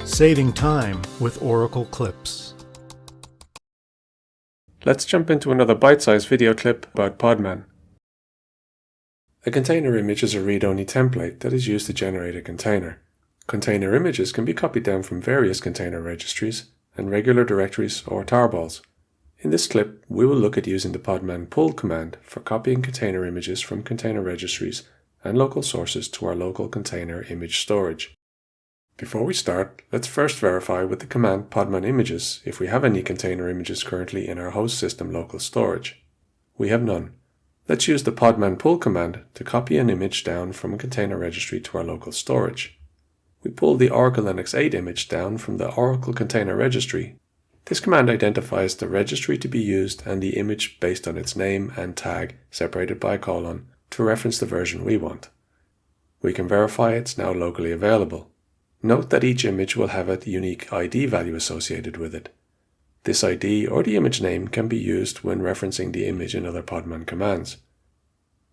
Saving time with Oracle clips. Let's jump into another bite-sized video clip about Podman. A container image is a read-only template that is used to generate a container. Container images can be copied down from various container registries and regular directories or tarballs. In this clip, we will look at using the Podman pull command for copying container images from container registries and local sources to our local container image storage. Before we start, let's first verify with the command podman images if we have any container images currently in our host system local storage. We have none. Let's use the podman pull command to copy an image down from a container registry to our local storage. We pull the Oracle Linux 8 image down from the Oracle Container Registry. This command identifies the registry to be used and the image based on its name and tag separated by a colon to reference the version we want. We can verify it's now locally available. Note that each image will have a unique ID value associated with it. This ID or the image name can be used when referencing the image in other Podman commands.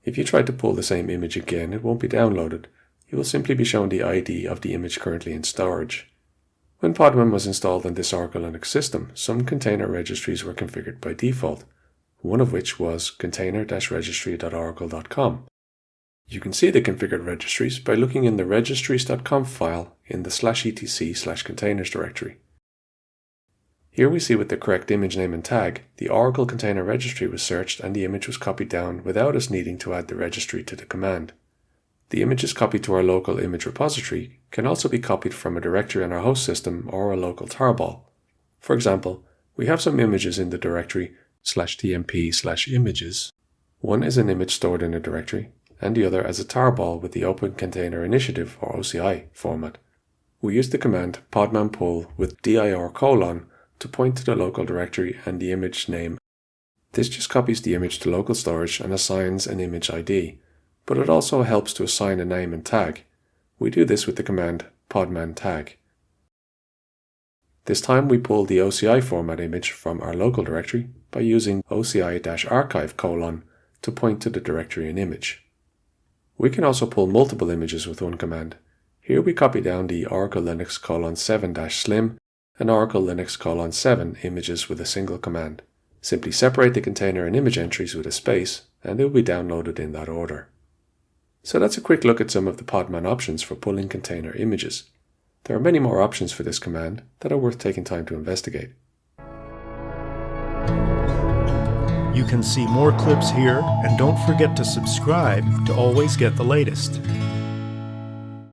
If you try to pull the same image again, it won't be downloaded. You will simply be shown the ID of the image currently in storage. When Podman was installed on this Oracle Linux system, some container registries were configured by default, one of which was container-registry.oracle.com. You can see the configured registries by looking in the registries.conf file in the /etc/containers directory. Here we see with the correct image name and tag, the Oracle Container Registry was searched and the image was copied down without us needing to add the registry to the command. The images copied to our local image repository can also be copied from a directory on our host system or a local tarball. For example, we have some images in the directory /tmp/images. One is an image stored in a directory, and the other as a tarball with the Open Container Initiative or OCI format. We use the command podman pull with dir: to point to the local directory and the image name. This just copies the image to local storage and assigns an image ID, but it also helps to assign a name and tag. We do this with the command podman tag. This time we pull the OCI format image from our local directory by using OCI-archive: to point to the directory and image. We can also pull multiple images with one command. Here we copy down the Oracle Linux :7-slim and Oracle Linux :7 images with a single command. Simply separate the container and image entries with a space and they will be downloaded in that order. So that's a quick look at some of the Podman options for pulling container images. There are many more options for this command that are worth taking time to investigate. You can see more clips here, and don't forget to subscribe to always get the latest.